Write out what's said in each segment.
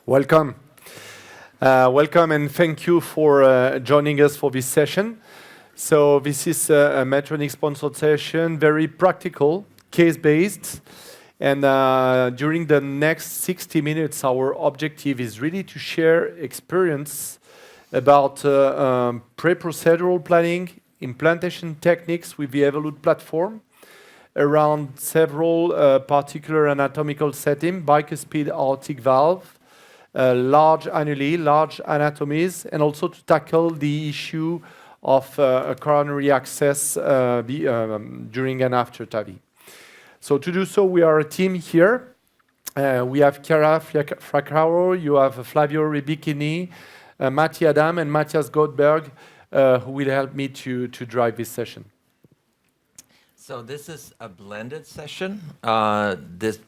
Welcome. Welcome and thank you for joining us for this session. So this is a Medtronic sponsored session, very practical, case-based. And during the next 60 minutes, our objective is really to share experience about pre-procedural planning, implantation techniques with the Evolut platform around several particular anatomical settings, bicuspid aortic valve, large annuli, large anatomies, and also to tackle the issue of coronary access during and after TAVI. So to do so, we are a team here. We have Chiara Fracaro, you have Flavio Ribicchini, Matti Adam, and Matthias Goldberg, who will help me to drive this session. So this is a blended session. This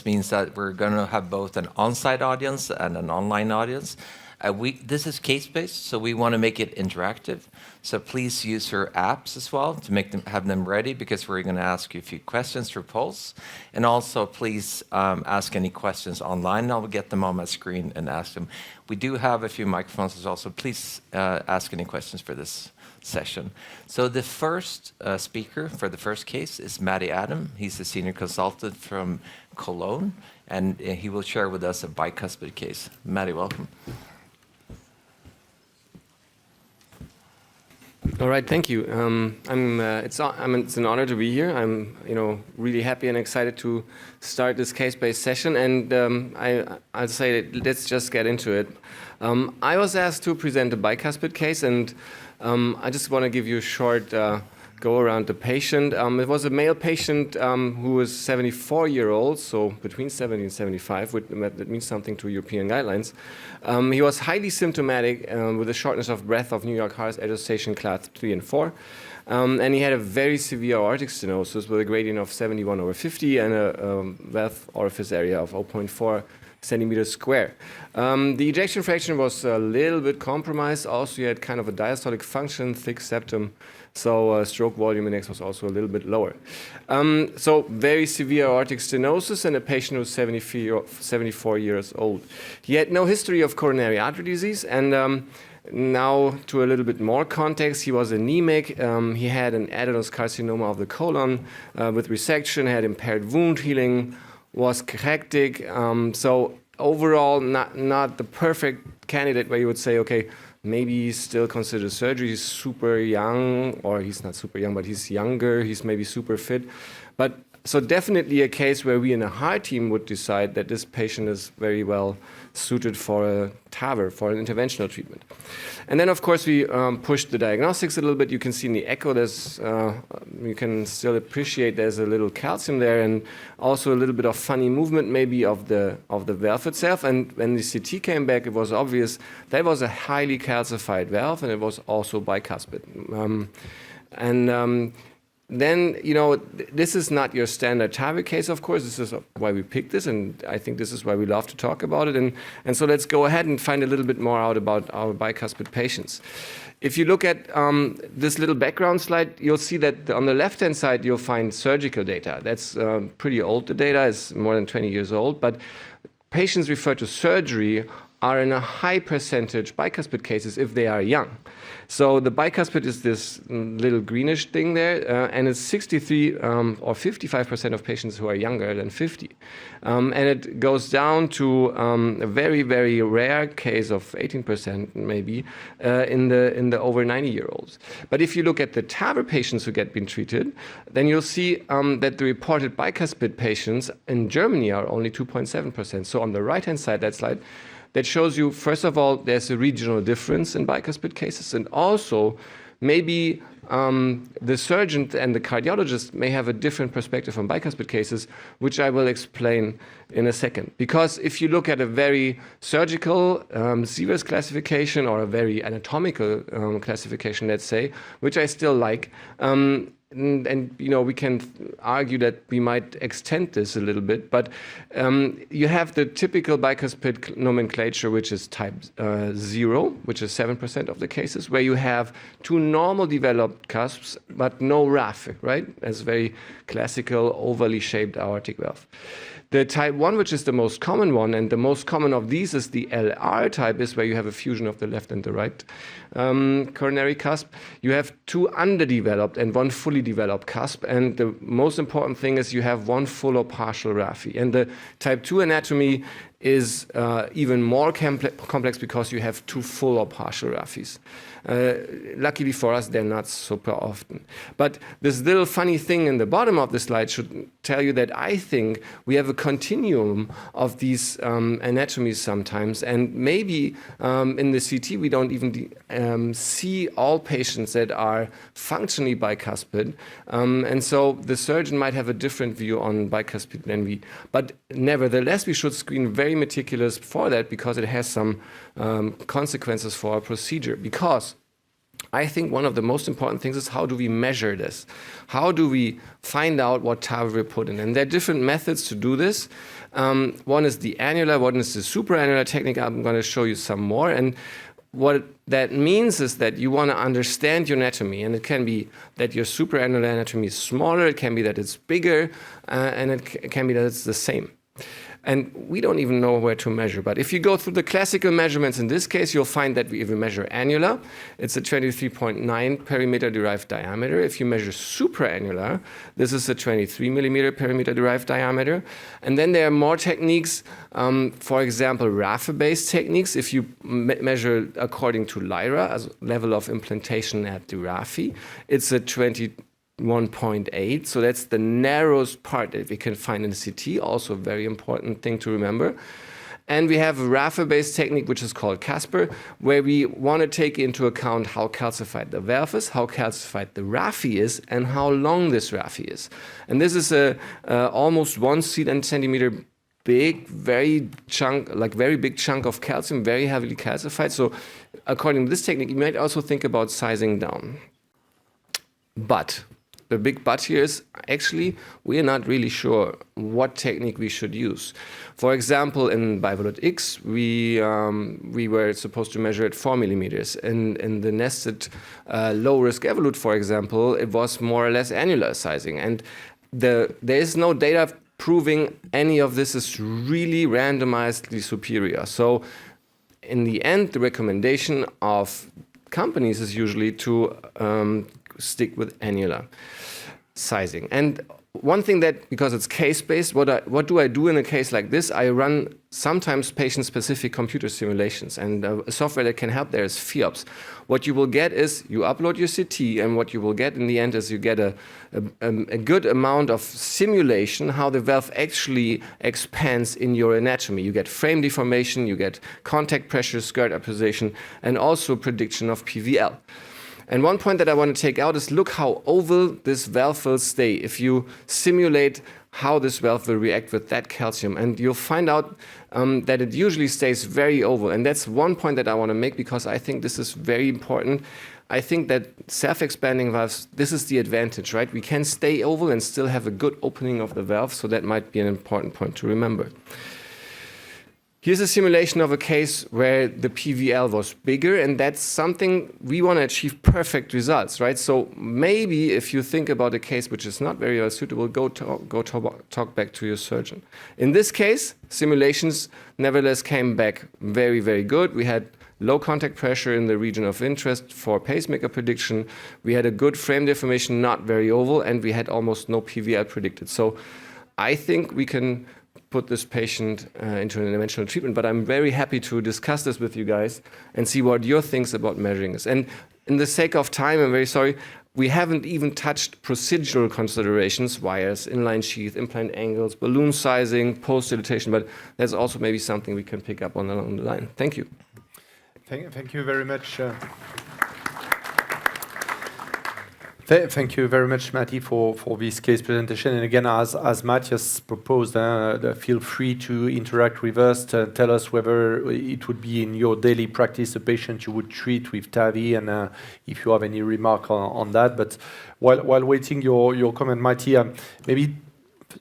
means that we're going to have both an on-site audience and an online audience. This is case-based, so we want to make it interactive. So please use your apps as well to have them ready, because we're going to ask you a few questions through polls. And also, please ask any questions online. I'll get them on my screen and ask them. We do have a few microphones as well, so please ask any questions for this session. So the first speaker for the first case is Matti Adam. He's a senior consultant from Cologne, and he will share with us a bicuspid case. Matti, welcome. All right, thank you. It's an honor to be here. I'm, really happy and excited to start this case-based session. And I'll say, let's just get into it. I was asked to present a bicuspid case, and I just want to give you a short go around the patient. It was a male patient who was 74-year-old, so between 70 and 75. That means something to European guidelines. He was highly symptomatic with a shortness of breath of New York Heart Association class 3 and 4. And he had a very severe aortic stenosis with a gradient of 71/50 and a valve orifice area of 0.4 centimeters square. The ejection fraction was a little bit compromised. Also, he had kind of a diastolic function, thick septum, so stroke volume index was also a little bit lower. So very severe aortic stenosis, and a patient who was 74 years old. He had no history of coronary artery disease, and now to a little bit more context, he was anemic. He had an adenosine carcinoma of the colon with resection, had impaired wound healing, was cachectic. So overall, not the perfect candidate where you would say, okay, maybe he's still considered surgery. He's super young, or he's not super young, but he's younger. He's maybe super fit. But so definitely a case where we in a heart team would decide that this patient is very well suited for a TAVR, for an interventional treatment. And then, of course, we pushed the diagnostics a little bit. You can see in the echo, you can still appreciate there's a little calcium there, and also a little bit of funny movement maybe of the valve itself. And when the CT came back, it was obvious that was a highly calcified valve, and it was also bicuspid. Then, this is not your standard TAVI case, of course. This is why we picked this, and I think this is why we love to talk about it. And so let's go ahead and find a little bit more out about our bicuspid patients. If you look at this little background slide, you'll see that on the left-hand side, you'll find surgical data. That's pretty old. The data is more than 20 years old, but patients referred to surgery are in a high percentage bicuspid cases if they are young. So the bicuspid is this little greenish thing there, and it's 63 or 55% of patients who are younger than 50. And it goes down to a very, very rare case of 18% maybe in the over 90-year-olds. But if you look at the TAVR patients who been treated, then you'll see that the reported bicuspid patients in Germany are only 2.7%. So on the right-hand side, that slide, that shows you, first of all, there's a regional difference in bicuspid cases, and also maybe the surgeon and the cardiologist may have a different perspective on bicuspid cases, which I will explain in a second. Because if you look at a very surgical Sievers classification or a very anatomical classification, let's say, which I still like, and you know, we can argue that we might extend this a little bit, but you have the typical bicuspid nomenclature, which is type 0, which is 7% of the cases, where you have two normal developed cusps, but no raphe, right? As very classical, overly shaped aortic valve. The type 1, which is the most common one, and the most common of these is the LR type, is where you have a fusion of the left and the right coronary cusp. You have two underdeveloped and one fully developed cusp, and the most important thing is you have one full or partial raphe. And the type 2 anatomy is even more complex because you have two full or partial raphes. Luckily for us, they're not super often. But this little funny thing in the bottom of the slide should tell you that I think we have a continuum of these anatomies sometimes, and maybe in the CT we don't even see all patients that are functionally bicuspid, and so the surgeon might have a different view on bicuspid than we. But nevertheless, we should screen very meticulous for that because it has some consequences for our procedure. Because I think one of the most important things is how do we measure this? How do we find out what TAVI we put in? And there are different methods to do this. One is the annular, one is the supraannular technique. I'm going to show you some more. And what that means is that you want to understand your anatomy, and it can be that your supraannular anatomy is smaller, it can be that it's bigger, and it can be that it's the same. And we don't even know where to measure. But if you go through the classical measurements in this case, you'll find that if you measure annular, it's a 23.9 perimeter derived diameter. If you measure supraannular, this is a 23 millimeter perimeter derived diameter. And then there are more techniques, for example, raphe-based techniques. If you measure according to Lyra, as level of implantation at the raphe, it's a 21.8, so that's the narrowest part that we can find in the CT, also a very important thing to remember. And we have a raphe-based technique, which is called Casper, where we want to take into account how calcified the valve is, how calcified the raphe is, and how long this raphe is. And this is a almost 1 centimeter big, very big chunk of calcium, very heavily calcified. So according to this technique, you might also think about sizing down. But the big but here is actually we are not really sure what technique we should use. For example, in bivalve X, we were supposed to measure at 4 millimeters. In the nested low-risk evolute, for example, it was more or less annular sizing. And there is no data proving any of this is really randomizedly superior. So in the end, the recommendation of companies is usually to stick with annular sizing. And one thing that, because it's case-based, what do I do in a case like this? I run sometimes patient-specific computer simulations, and a software that can help there is FIOPS. What you will get is you upload your CT, and what you will get in the end is you get a good amount of simulation, how the valve actually expands in your anatomy. You get frame deformation, you get contact pressure, skirt apposition, and also prediction of PVL. And one point that I want to take out is look how oval this valve will stay if you simulate how this valve will react with that calcium. And you'll find out that it usually stays very oval. And that's one point that I want to make because I think this is very important. I think that self-expanding valves, this is the advantage, right? We can stay oval and still have a good opening of the valve, so that might be an important point to remember. Here's a simulation of a case where the PVL was bigger, and that's something we want to achieve perfect results, right? So maybe if you think about a case which is not very well suitable, go talk back to your surgeon. In this case, simulations nevertheless came back very, very good. We had low contact pressure in the region of interest for pacemaker prediction. We had a good frame deformation, not very oval, and we had almost no PVL predicted. So I think we can put this patient into an interventional treatment, but I'm very happy to discuss this with you guys and see what your thinks about measuring this. And in the sake of time, I'm very sorry, we haven't even touched procedural considerations, wires, inline sheath, implant angles, balloon sizing, post-dilatation, but that's also maybe something we can pick up on along the line. Thank you. Thank you very much. Thank you very much, Matti, for this case presentation. And again, as Matthias proposed, feel free to interact with us, to tell us whether it would be in your daily practice a patient you would treat with TAVI, and if you have any remark on that. But while waiting your comment, Matti, maybe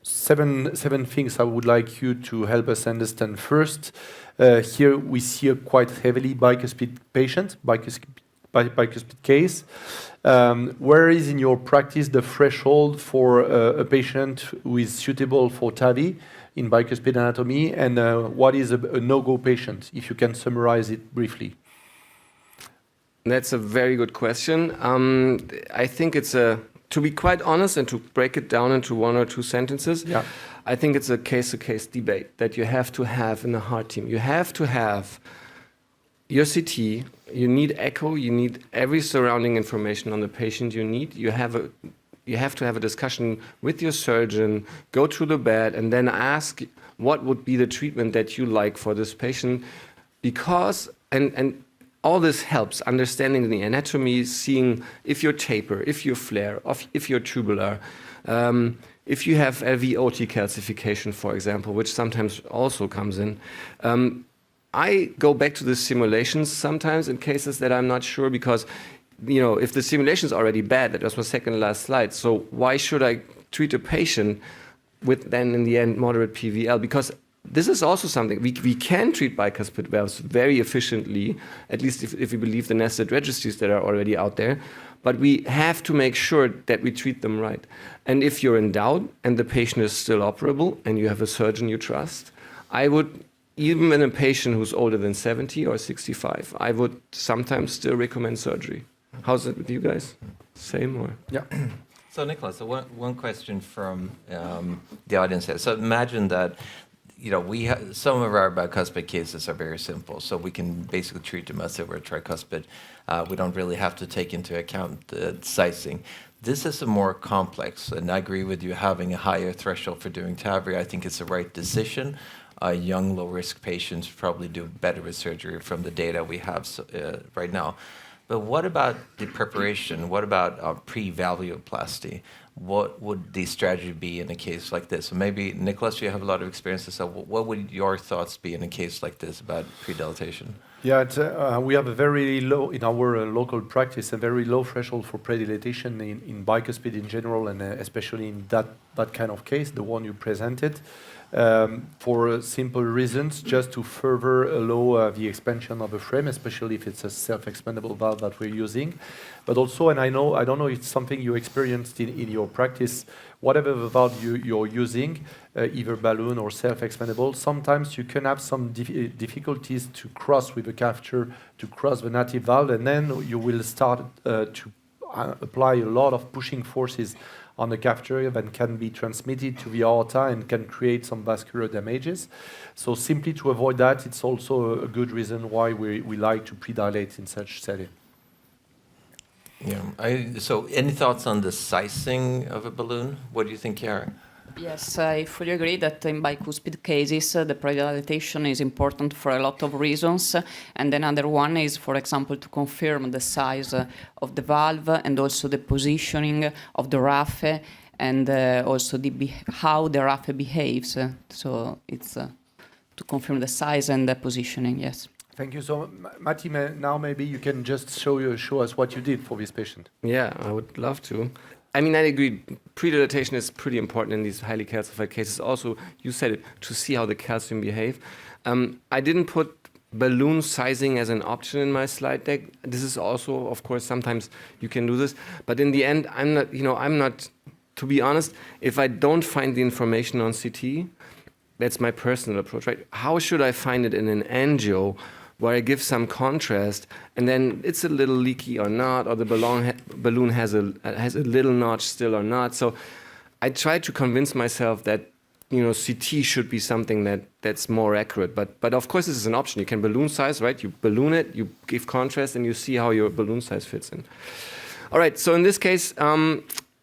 seven things I would like you to help us understand. First, here we see a quite heavily bicuspid patient, bicuspid case. Where is in your practice the threshold for a patient who is suitable for TAVI in bicuspid anatomy, and what is a no-go patient, if you can summarize it briefly? That's a very good question. I think it's to be quite honest and to break it down into one or two sentences, I think it's a case-to-case debate that you have to have in the heart team. You have to have your CT, you need echo, you need every surrounding information on the patient you need. You have to have a discussion with your surgeon, go to the bed, and then ask what would be the treatment that you like for this patient. Because, and all this helps, understanding the anatomy, seeing if you're taper, if you're flare, if you're tubular, if you have LV-OT calcification, for example, which sometimes also comes in. I go back to the simulations sometimes in cases that I'm not sure, because, if the simulation is already bad, that was my second last slide, so why should I treat a patient with then in the end moderate PVL? Because this is also something, we can treat bicuspid valves very efficiently, at least if we believe the nested registries that are already out there, but we have to make sure that we treat them right. And if you're in doubt and the patient is still operable and you have a surgeon you trust, I would, even in a patient who's older than 70 or 65, I would sometimes still recommend surgery. How's it with you guys? Same or? Yeah. So Nicholas, one question from the audience here. So imagine that, some of our bicuspid cases are very simple. So we can basically treat them as if we're tricuspid. We don't really have to take into account the sizing. This is a more complex, and I agree with you, having a higher threshold for doing TAVI. I think it's the right decision. Young, low-risk patients probably do better with surgery from the data we have right now. But what about the preparation? What about pre-valvuloplasty? What would the strategy be in a case like this? So maybe, Nicholas, you have a lot of experience. So what would your thoughts be in a case like this about pre-dilatation? Yeah, we have a very low, in our local practice, a very low threshold for pre-dilatation in bicuspid in general, and especially in that kind of case, the one you presented. For simple reasons, just to further allow the expansion of the frame, especially if it's a self-expandable valve that we're using. But also, and I don't know if it's something you experienced in your practice, whatever the valve you're using, either balloon or self-expandable, sometimes you can have some difficulties to cross with the catheter, to cross the native valve, and then you will start to apply a lot of pushing forces on the catheter that can be transmitted to the aorta and can create some vascular damages. So simply to avoid that, it's also a good reason why we like to predilate in such setting. Yeah. So any thoughts on the sizing of a balloon? What do you think, Chiara? Yes, I fully agree that in bicuspid cases, the pre-dilatation is important for a lot of reasons. And another one is, for example, to confirm the size of the valve and also the positioning of the raphe and also how the raphe behaves. So it's to confirm the size and the positioning, yes. Thank you. So, Matti, now maybe you can just show us what you did for this patient. Yeah, I would love to. I mean, I agree. Pre-dilatation is pretty important in these highly calcified cases. Also, you said it, to see how the calcium behave. I didn't put balloon sizing as an option in my slide deck. This is also, of course, sometimes you can do this. But in the end, I'm not, to be honest, if I don't find the information on CT, that's my personal approach, right? How should I find it in an angio where I give some contrast, and then it's a little leaky or not, or the balloon has a little notch still or not. So I try to convince myself that CT should be something that's more accurate. But of course, this is an option. You can balloon size, right? You balloon it, you give contrast, and you see how your balloon size fits in. All right. So in this case,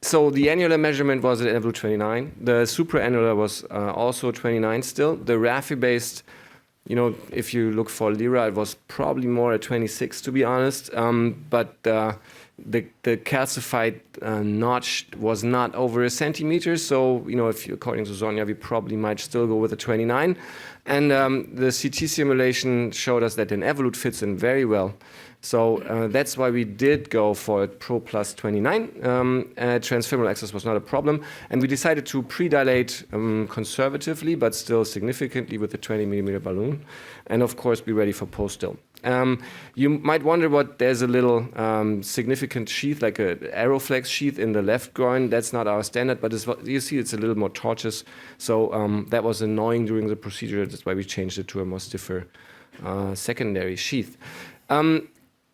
so the annular measurement was at level 29. The supraannular was also 29 still. The raphe-based, if you look for Lira, it was probably more at 26, to be honest. But the calcified notch was not over a centimeter. So, if according to Sonja, we probably might still go with a 29. And the CT simulation showed us that an evolute fits in very well. So that's why we did go for Pro Plus 29. Transfemoral access was not a problem. And we decided to pre-dilate conservatively, but still significantly with the 20 millimeter balloon. And of course, be ready for post-still. You might wonder what there's a little significant sheath, like an Aeroflex sheath in the left groin. That's not our standard, but you see it's a little more tortuous. So that was annoying during the procedure. That's why we changed it to a more stiffer secondary sheath.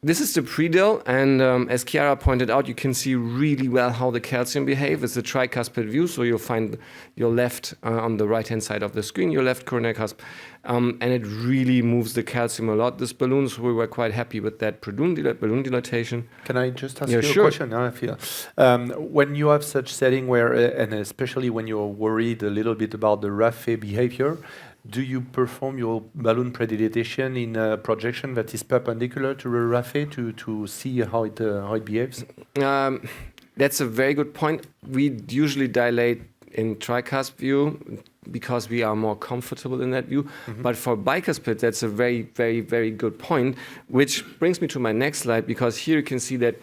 This is the predil, and as Chiara pointed out, you can see really well how the calcium behaves. It's a tricuspid view, so you'll find your left on the right-hand side of the screen, your left coronary cusp, and it really moves the calcium a lot. This balloon, so we were quite happy with that balloon dilatation. Can I just ask Yeah, you sure. a question? I feel when you have such setting where, and especially when you're worried a little bit about the raphe behavior, do you perform your balloon predilatation in a projection that is perpendicular to the raphe to see how it behaves? That's a very good point. We usually dilate in tricusp view because we are more comfortable in that view. Mm-hmm. But for bicuspid, that's a very, very, very good point, which brings me to my next slide, because here you can see that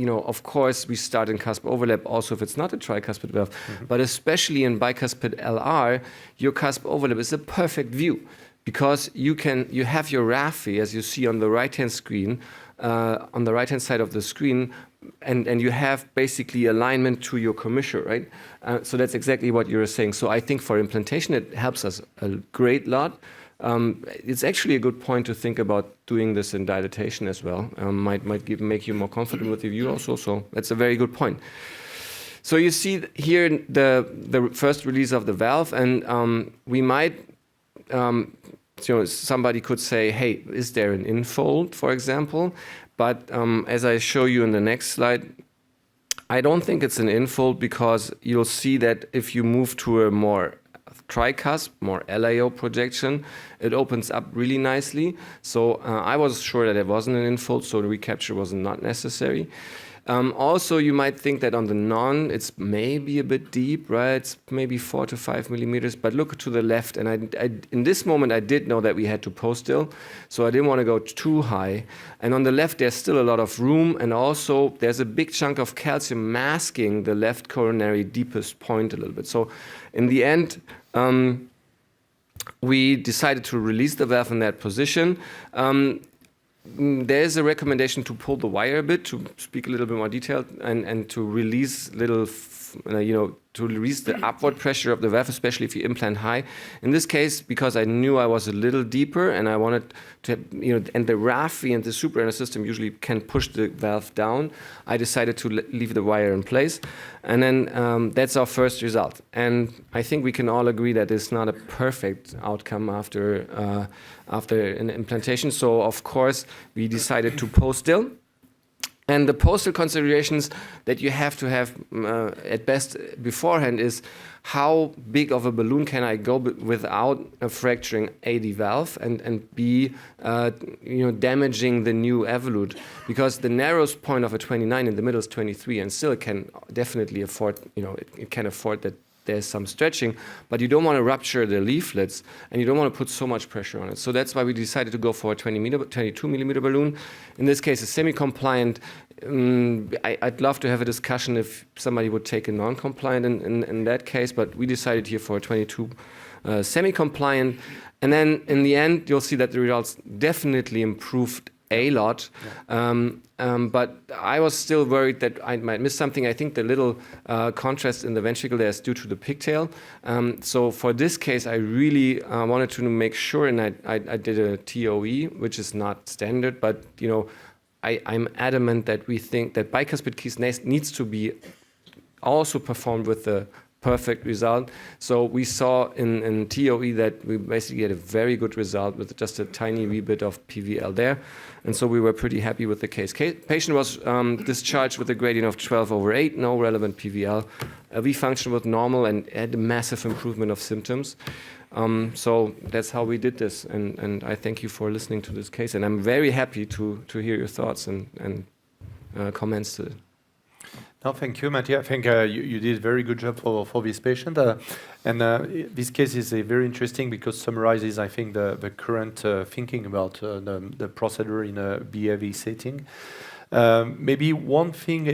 of course, we start in cusp overlap also if it's not a tricuspid valve, but especially in bicuspid LR, your cusp overlap is a perfect view, because you have your raphe, as you see on the right-hand screen, on the right-hand side of the screen, and you have basically alignment to your commissure, right? So that's exactly what you were saying. So I think for implantation, it helps us a great lot. It's actually a good point to think about doing this in dilatation as well. Might make you more confident with the view also. So that's a very good point. So you see here the first release of the valve, and we might, somebody could say, hey, is there an infold, for example? But as I show you in the next slide, I don't think it's an infold, because you'll see that if you move to a more tricusp, more LAO projection, it opens up really nicely. So I was sure that it wasn't an infold, so the recapture was not necessary. Also, you might think that on the non, it's maybe a bit deep, right? It's maybe 4 to 5 millimeters, but look to the left. And I in this moment, I did know that we had to post-still, so I didn't want to go too high. And on the left, there's still a lot of room, and also there's a big chunk of calcium masking the left coronary deepest point a little bit. So in the end, we decided to release the valve in that position. There's a recommendation to pull the wire a bit, to speak a little bit more detailed, and to release to release the upward pressure of the valve, especially if you implant high. In this case, because I knew I was a little deeper and I wanted to, and the raphe and the supra system usually can push the valve down, I decided to leave the wire in place. And then that's our first result. And I think we can all agree that it's not a perfect outcome after an implantation. So, of course, we decided to post-still. And the postal considerations that you have to have at best beforehand is how big of a balloon can I go without fracturing A, the valve, and B, damaging the new evolute. Because the narrowest point of a 29 in the middle is 23, and still it can definitely afford, it can afford that there's some stretching, but you don't want to rupture the leaflets, and you don't want to put so much pressure on it. So that's why we decided to go for a 22 millimeter balloon. In this case, a semi-compliant. I'd love to have a discussion if somebody would take a non-compliant in that case, but we decided here for a 22 semi-compliant. And then in the end, you'll see that the results definitely improved a lot. But I was still worried that I might miss something. I think the little contrast in the ventricle there is due to the pigtail. So for this case, I really wanted to make sure, and I did a TOE, which is not standard, but I'm adamant that we think that bicuspid keys needs to be also performed with the perfect result. So we saw in TOE that we basically had a very good result with just a tiny wee bit of PVL there. And so we were pretty happy with the case. Patient was discharged with a gradient of 12/8, no relevant PVL. LV function was normal and had a massive improvement of symptoms. So that's how we did this. And I thank you for listening to this case. And I'm very happy to hear your thoughts and comments to it. No, thank you, Mattia. I think you did a very good job for this patient. This case is very interesting because summarizes, I think, the current thinking about the procedure in a BAV setting. Maybe one thing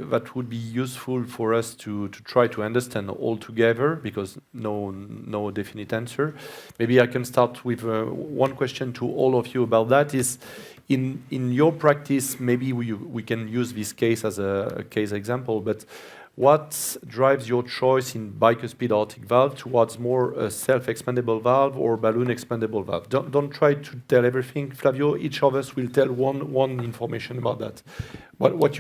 that would be useful for us to try to understand all together, because no definite answer. Maybe I can start with one question to all of you about that is, in your practice, maybe we can use this case as a case example, but what drives your choice in bicuspid aortic valve towards more a self-expandable valve or balloon expandable valve? Don't try to tell everything, Flavio. Each of us will tell one information about that. What would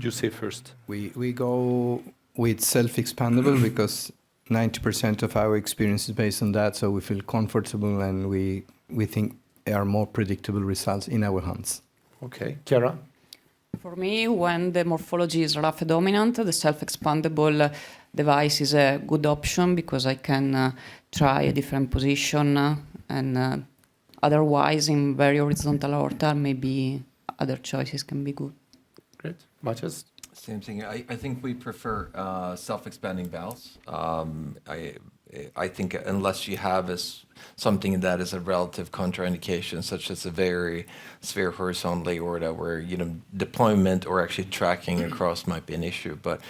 you say first? We go with self-expandable because 90% of our experience is based on that, so we feel comfortable and we think there are more predictable results in our hands. Okay, Chiara? For me, when the morphology is rough dominant, the self-expandable device is a good option because I can try a different position and otherwise in very horizontal aorta, maybe other choices can be good. Great. Matthias? Same thing. I think we prefer self-expanding valves. I think unless you have something that is a relative contraindication, such as a very severe horizontal aorta, where deployment or actually tracking across might be an issue, but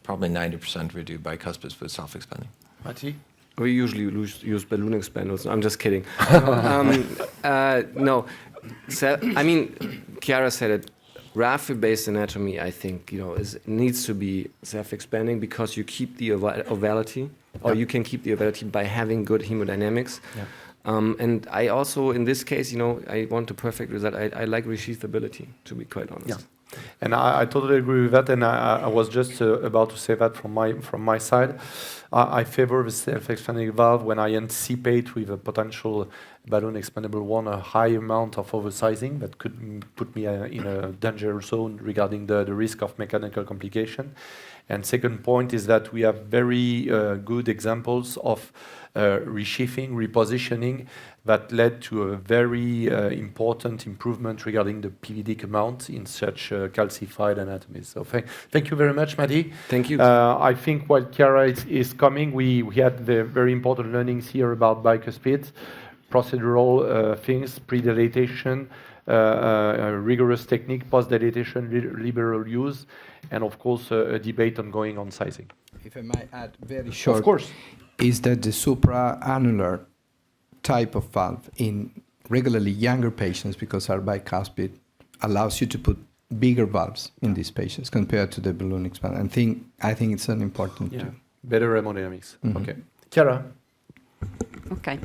probably 90% we do bicuspids with self-expanding. Matti? We usually use balloon expanders. I'm just kidding. No, I mean, Chiara said it. Raphe-based anatomy, I think, needs to be self-expanding because you keep the ovality, or you can keep the ovality by having good hemodynamics. Yeah. And I also, in this case, I want a perfect result. I like resheathability, to be quite honest. Yeah. And I totally agree with that. And I was just about to say that from my side. I favor the self-expanding valve when I anticipate with a potential balloon expandable one a high amount of oversizing that could put me in a danger zone regarding the risk of mechanical complication. And second point is that we have very good examples of resheathing, repositioning that led to a very important improvement regarding the PVD amount in such calcified anatomies. So thank you very much, Matti. Thank you. I think while Chiara is coming, we had the very important learnings here about bicuspid, procedural things, pre-dilatation, rigorous technique, post-dilatation, liberal use, and of course a debate ongoing on sizing. If I might add very short, of course, is that the supraannular type of valve in regularly younger patients, because our bicuspid allows you to put bigger valves in these patients compared to the balloon expand. I think it's an important better hemodynamics. Mm-hmm. Okay, Chiara. Okay.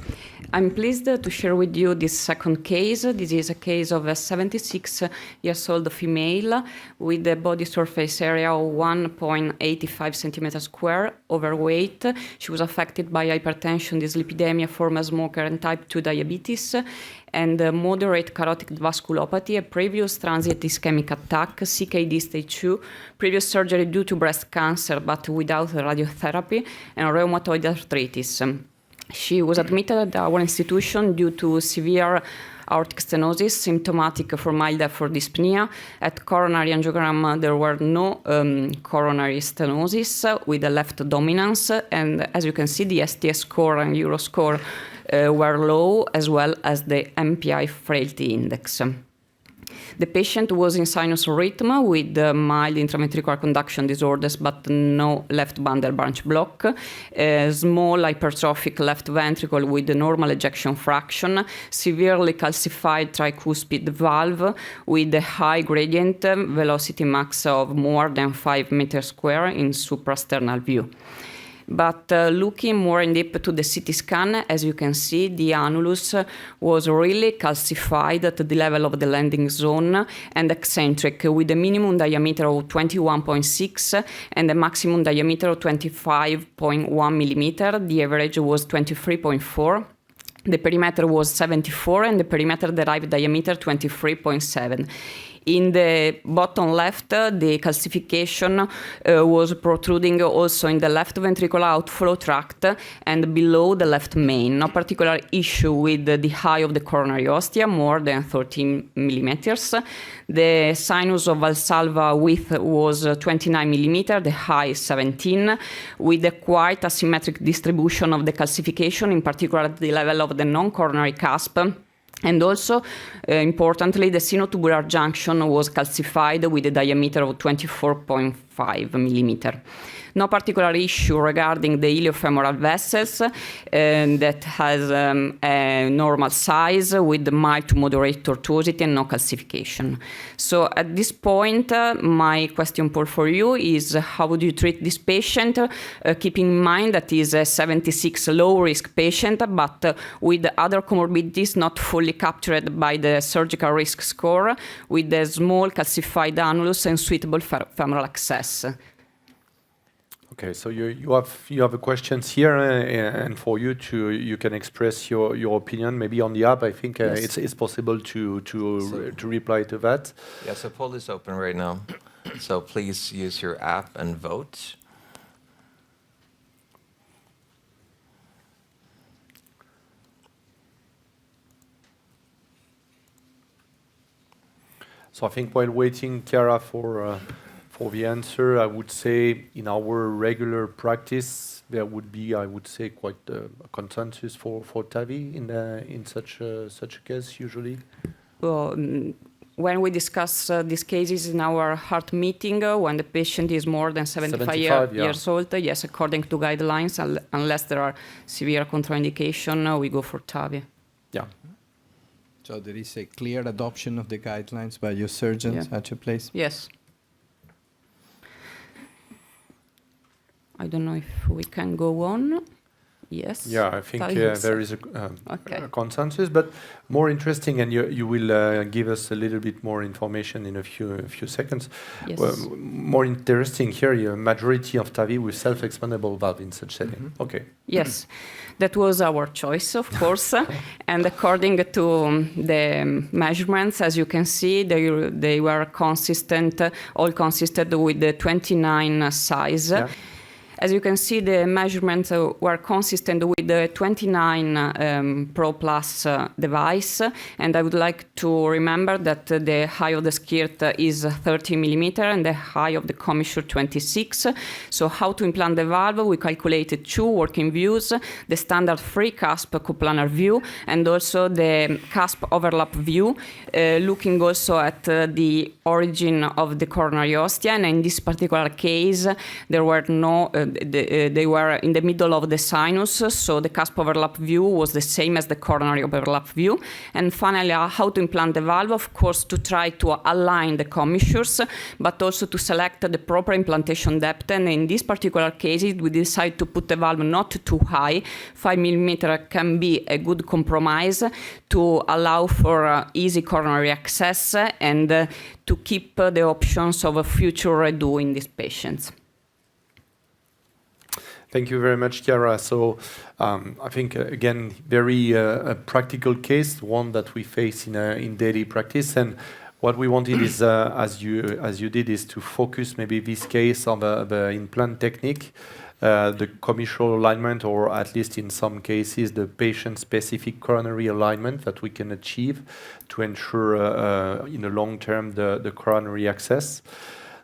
I'm pleased to share with you this second case. This is a case of a 76-year-old female with a body surface area of 1.85 centimeters square, overweight. She was affected by hypertension, dyslipidemia, former smoker, and type 2 diabetes, and moderate carotid vasculopathy, a previous transient ischemic attack, CKD stage 2, previous surgery due to breast cancer but without radiotherapy, and rheumatoid arthritis. She was admitted at our institution due to severe aortic stenosis, symptomatic for mild effort dyspnea. At coronary angiogram, there were no coronary stenosis with a left dominance, and as you can see, the STS score and Euro score were low, as well as the MPI frailty index. The patient was in sinus rhythm with mild intraventricular conduction disorders, but no left bundle branch block, small hypertrophic left ventricle with a normal ejection fraction, severely calcified tricuspid valve with a high gradient velocity max of more than 5 meters square in suprasternal view. But looking more in depth to the CT scan, as you can see, the annulus was really calcified at the level of the landing zone and eccentric, with a minimum diameter of 21.6 and a maximum diameter of 25.1 millimeter. The average was 23.4. The perimeter was 74 and the perimeter derived diameter 23.7. In the bottom left, the calcification was protruding also in the left ventricular outflow tract and below the left main. No particular issue with the height of the coronary ostia, more than 13 millimeters. The sinus of Valsalva width was 29 millimeters, the height 17, with a quite asymmetric distribution of the calcification, in particular at the level of the non-coronary cusp. And also, importantly, the sinotubular junction was calcified with a diameter of 24.5 millimeters. No particular issue regarding the iliofemoral vessels that has a normal size with mild to moderate tortuosity and no calcification. So at this point, my question, Paul, for you is how would you treat this patient, keeping in mind that he is a 76 low-risk patient, but with other comorbidities not fully captured by the surgical risk score, with a small calcified annulus and suitable femoral access? Okay, so you have a questions here, and for you can express your opinion maybe on the app. I think Yes. it's possible to reply to that. Yeah, so poll is open right now. So please use your app and vote. So I think while waiting, Chiara, for the answer, I would say in our regular practice there would be, I would say, quite a consensus for TAVI in such a case usually. Well, when we discuss these cases in our heart meeting, when the patient is more than 75 years old, yes, according to guidelines, unless there are severe contraindication, we go for TAVI. Yeah. So there is a clear adoption of the guidelines by your surgeons at your place? Yes. I don't know if we can go on. Yes. Yeah, I think there is a consensus, but more interesting, and you will give us a little bit more information in a few seconds. Yes. More interesting here, your majority of TAVI with self-expandable valve in such setting. Mm-hmm. Okay. Yes, that was our choice, of course. And according to the measurements, as you can see, they were consistent, all consistent with the 29 size. Yeah. As you can see, the measurements were consistent with the 29 Pro Plus device, and I would like to remember that the height of the skirt is 30 millimeter and the height of the commissure 26. So how to implant the valve? We calculated two working views, the standard free cusp coplanar view and also the cusp overlap view, looking also at the origin of the coronary ostia, and in this particular case, there were no they were in the middle of the sinus, so the cusp overlap view was the same as the coronary overlap view. And finally, how to implant the valve, of course, to try to align the commissures, but also to select the proper implantation depth. And in this particular case, we decided to put the valve not too high. 5 millimeter can be a good compromise to allow for easy coronary access and to keep the options of a future redo in these patients. Thank you very much, Chiara. So I think, again, very a practical case, one that we face in daily practice. And what we wanted is, as you did, is to focus maybe this case on the implant technique, the commissural alignment, or at least in some cases, the patient-specific coronary alignment that we can achieve to ensure in the long term the coronary access.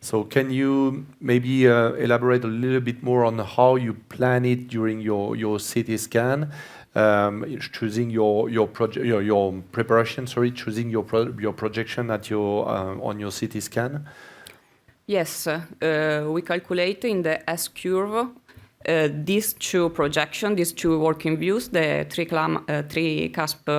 So can you maybe elaborate a little bit more on how you plan it during your CT scan, choosing your preparation, choosing your projection at on your CT scan? Yes, we calculate in the S-curve these two projections, these two working views, the three cusp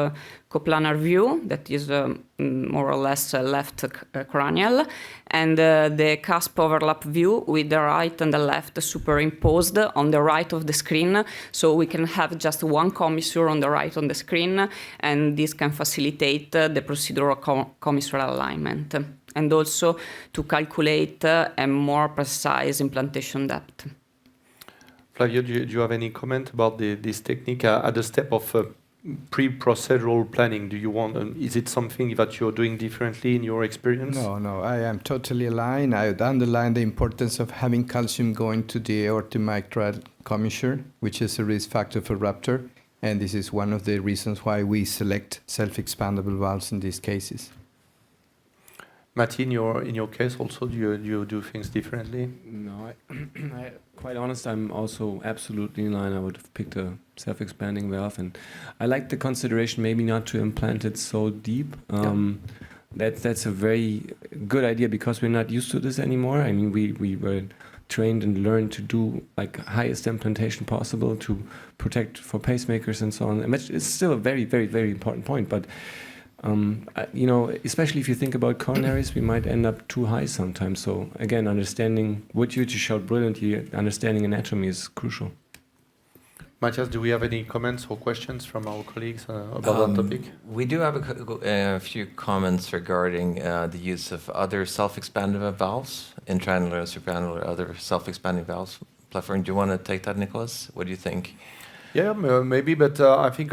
coplanar view, that is more or less left cranial, and the cusp overlap view with the right and the left superimposed on the right of the screen, so we can have just one commissure on the right on the screen, and this can facilitate the procedural commissural alignment, and also to calculate a more precise implantation depth. Flavio, do you have any comment about this technique at the step of pre-procedural planning? Do you want? Is it something that you're doing differently in your experience? No, I am totally aligned. I would underline the importance of having calcium going to the aortic mitral commissure, which is a risk factor for rupture. And this is one of the reasons why we select self-expandable valves in these cases. Matti, in your case also, do you do things differently? No, quite honest, I'm also absolutely in line. I would have picked a self-expanding valve, and I like the consideration maybe not to implant it so deep. That's a very good idea because we're not used to this anymore. I mean, we were trained and learned to do like highest implantation possible to protect for pacemakers and so on. It's still a very, very, very important point, but you know, especially if you think about coronaries, we might end up too high sometimes. So again, understanding what you just showed brilliantly, understanding anatomy is crucial. Matthias, do we have any comments or questions from our colleagues about that topic? We do have a few comments regarding the use of other self-expanding valves, intraannular, supraannular, other self-expanding valves platform. Do you want to take that, Nicholas? What do you think? Yeah, maybe, but I think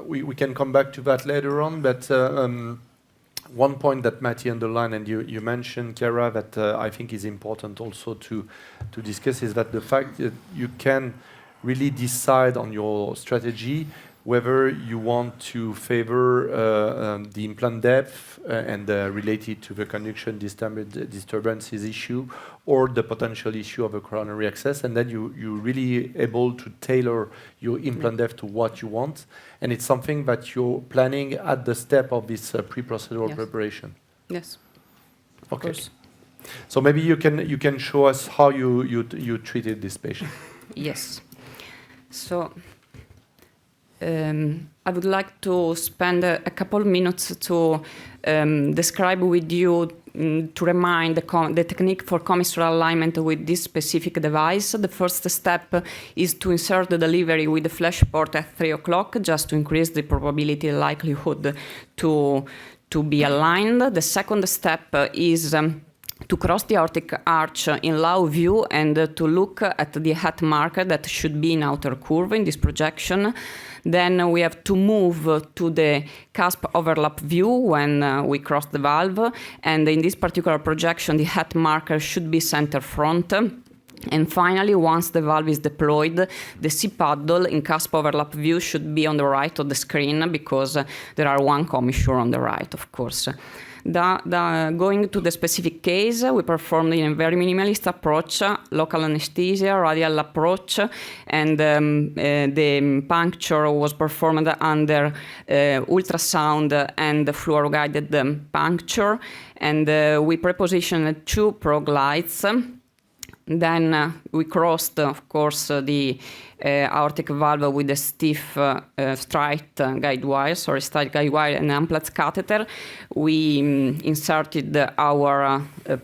we can come back to that later on. But one point that Matti underlined, and you mentioned, Chiara, that I think is important also to discuss is that the fact that you can really decide on your strategy whether you want to favor the implant depth and related to the conduction disturbances issue or the potential issue of a coronary access, and then you're really able to tailor your implant depth to what you want, and it's something that you're planning at the step of this pre-procedural preparation. Yes. Okay. So maybe you can show us how you treated this patient. Yes. So I would like to spend a couple of minutes to describe with you, to remind the technique for commissural alignment with this specific device. The first step is to insert the delivery with the flash port at 3 o'clock, just to increase the probability and likelihood to be aligned. The second step is to cross the aortic arch in low view and to look at the head marker that should be in outer curve in this projection. Then we have to move to the cusp overlap view when we cross the valve. And in this particular projection, the head marker should be center front. And finally, once the valve is deployed, the C-paddle in cusp overlap view should be on the right of the screen because there are one commissure on the right, of course. Going to the specific case, we performed in a very minimalist approach, local anesthesia, radial approach, and the puncture was performed under ultrasound and fluoro-guided puncture, and we prepositioned 2 prog lights. Then we crossed, of course, the aortic valve with a stiff straight guide wire, and implant catheter. We inserted our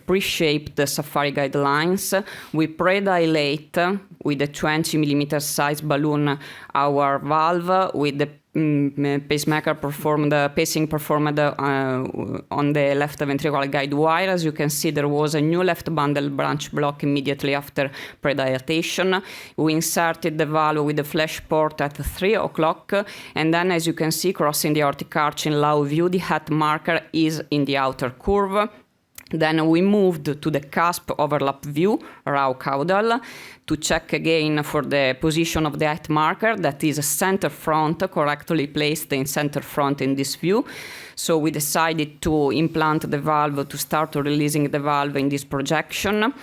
pre-shaped Safari guidelines. We pre-dilate with a 20 millimeter size balloon our valve with the pacing performed on the left ventricular guide wire. As you can see, there was a new left bundle branch block immediately after pre-dilatation. We inserted the valve with the flash port at 3 o'clock, and then, as you can see, crossing the aortic arch in low view, the head marker is in the outer curve. Then we moved to the cusp overlap view, raw caudal, to check again for the position of the head marker that is center front, correctly placed in center front in this view. So we decided to implant the valve, to start releasing the valve in this projection.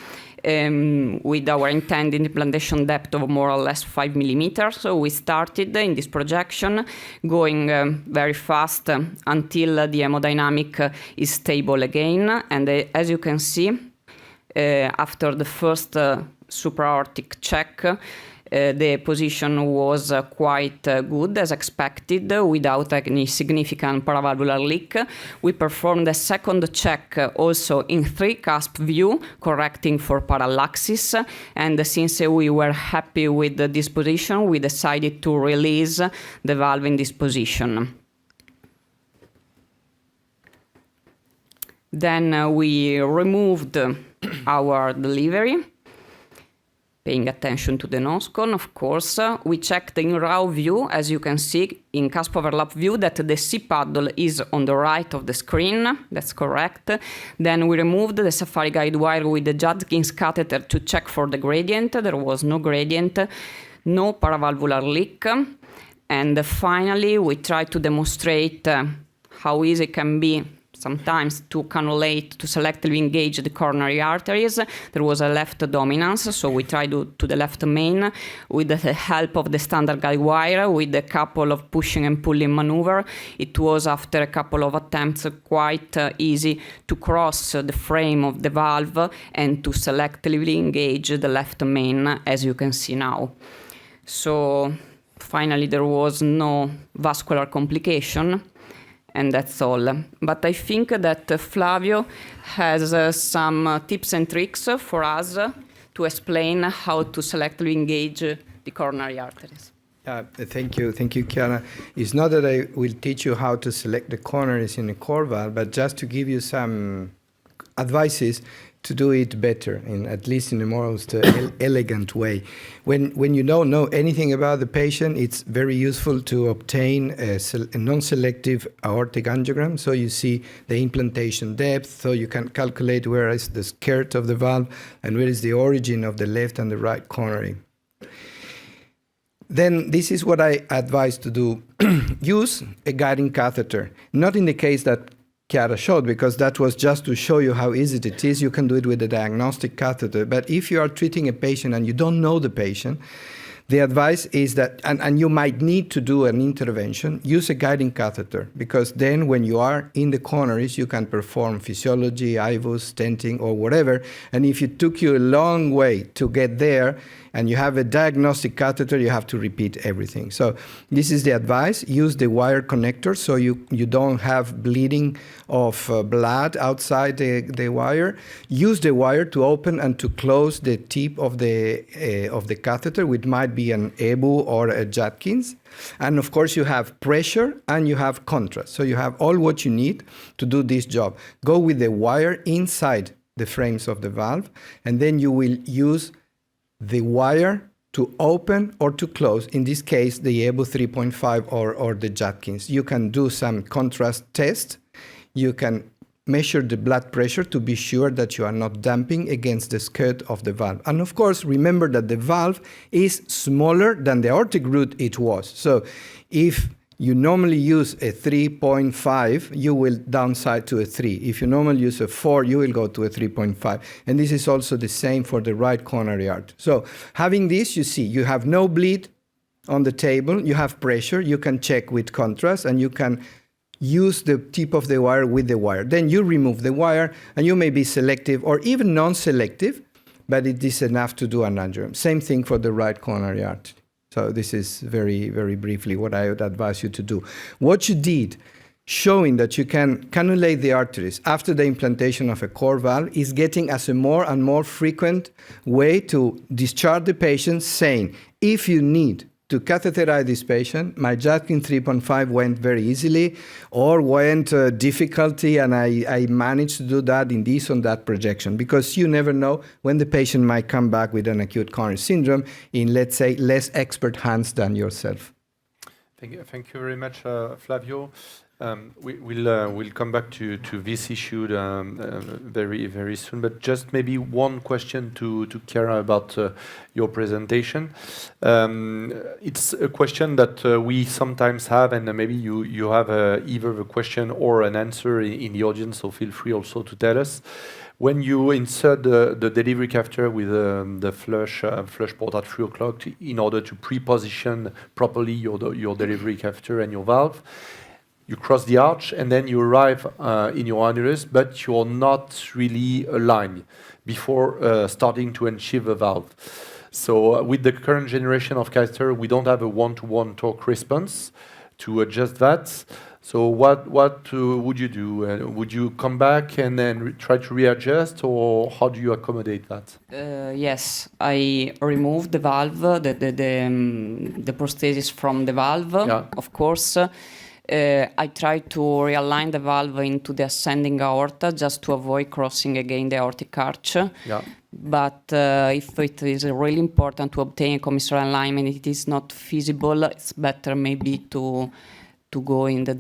With our intended implantation depth of more or less 5 millimeters. So we started in this projection, going very fast until the hemodynamic is stable again. And as you can see, after the first supraortic check, the position was quite good, as expected, without any significant paravalvular leak. We performed a second check also in 3 cusp view, correcting for parallaxis. And since we were happy with this position, we decided to release the valve in this position. Then we removed our delivery. paying attention to the nose-cone, of course. We checked in raw view, as you can see, in cusp overlap view, that the C-paddle is on the right of the screen. That's correct. Then we removed the Safari guide wire with the Judkins catheter to check for the gradient. There was no gradient, no paravalvular leak. And finally, we tried to demonstrate how easy it can be sometimes to cannulate, to selectively engage the coronary arteries. There was a left dominance, so we tried to the left main with the help of the standard guide wire with a couple of pushing and pulling maneuver. It was, after a couple of attempts, quite easy to cross the frame of the valve and to selectively engage the left main, as you can see now. So finally, there was no vascular complication. And that's all. But I think that Flavio has some tips and tricks for us to explain how to selectively engage the coronary arteries. Thank you, Chiara. It's not that I will teach you how to select the coronaries in a core valve, but just to give you some advices to do it better, at least in a most elegant way. When you don't know anything about the patient, it's very useful to obtain a non-selective aortic angiogram, so you see the implantation depth, so you can calculate where is the skirt of the valve and where is the origin of the left and the right coronary. Then this is what I advise to do. Use a guiding catheter, not in the case that Chiara showed, because that was just to show you how easy it is. You can do it with a diagnostic catheter. But if you are treating a patient and you don't know the patient, the advice is that, and you might need to do an intervention, use a guiding catheter, because then when you are in the coronaries, you can perform physiology, IVUS, stenting, or whatever. And if it took you a long way to get there, and you have a diagnostic catheter, you have to repeat everything. So this is the advice. Use the wire connector so you don't have bleeding of blood outside the wire. Use the wire to open and to close the tip of the catheter, which might be an EBU or a Judkins. And of course, you have pressure and you have contrast. So you have all what you need to do this job. Go with the wire inside the frames of the valve, and then you will use the wire to open or to close, in this case, the EBU 3.5 or the Judkins. You can do some contrast test. You can measure the blood pressure to be sure that you are not damping against the skirt of the valve. And of course, remember that the valve is smaller than the aortic root it was. So if you normally use a 3.5, you will downside to a 3. If you normally use a 4, you will go to a 3.5. And this is also the same for the right coronary artery. So having this, you see, you have no bleed on the table, you have pressure, you can check with contrast, and you can use the tip of the wire with the wire. Then you remove the wire, and you may be selective or even non-selective, but it is enough to do an angiogram. Same thing for the right coronary artery. So this is very, very briefly what I would advise you to do. What you did, showing that you can cannulate the arteries after the implantation of a core valve, is getting as a more and more frequent way to discharge the patient, saying, if you need to catheterize this patient, my Judkins 3.5 went very easily, or went difficulty, and I managed to do that in this or that projection, because you never know when the patient might come back with an acute coronary syndrome in, let's say, less expert hands than yourself. Thank you very much, Flavio. We'll come back to this issue very, very soon, but just maybe one question to Chiara about your presentation. It's a question that we sometimes have, and maybe you have either a question or an answer in the audience, so feel free also to tell us. When you insert the delivery catheter with the flush port at 3 o'clock in order to pre-position properly your delivery catheter and your valve, you cross the arch and then you arrive in your annulus, but you're not really aligned before starting to unsheath the valve. So with the current generation of catheter, we don't have a one-to-one torque response to adjust that. So what would you do? Would you come back and then try to readjust, or how do you accommodate that? Yes, I removed the valve, the prosthesis from the valve, of course. I try to realign the valve into the ascending aorta just to avoid crossing again the aortic arch. Yeah. But if it is really important to obtain a commissure alignment, it is not feasible. It's better maybe to go in the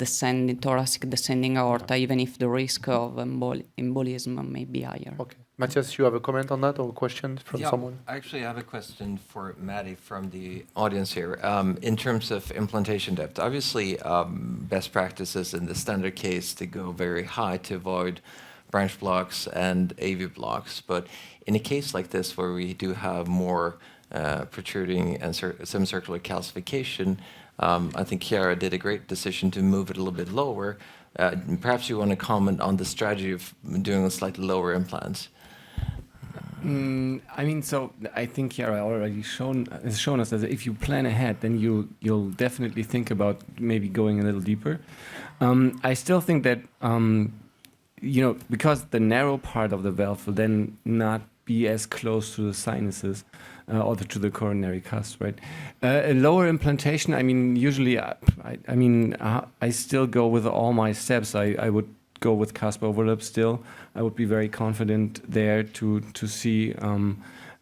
thoracic descending aorta, even if the risk of embolism may be higher. Okay. Matthias, you have a comment on that or a question from someone? Actually, I have a question for Maddie from the audience here. In terms of implantation depth, obviously, best practices in the standard case to go very high to avoid branch blocks and AV blocks. But in a case like this, where we do have more protruding and semicircular calcification, I think Chiara did a great decision to move it a little bit lower. Perhaps you want to comment on the strategy of doing a slightly lower implants. I mean, so I think Chiara already has shown us that if you plan ahead, then you'll definitely think about maybe going a little deeper. I still think that because the narrow part of the valve will then not be as close to the sinuses or to the coronary cusp, right? A lower implantation, I mean, usually, I still go with all my steps. I would go with cusp overlap still. I would be very confident there to see,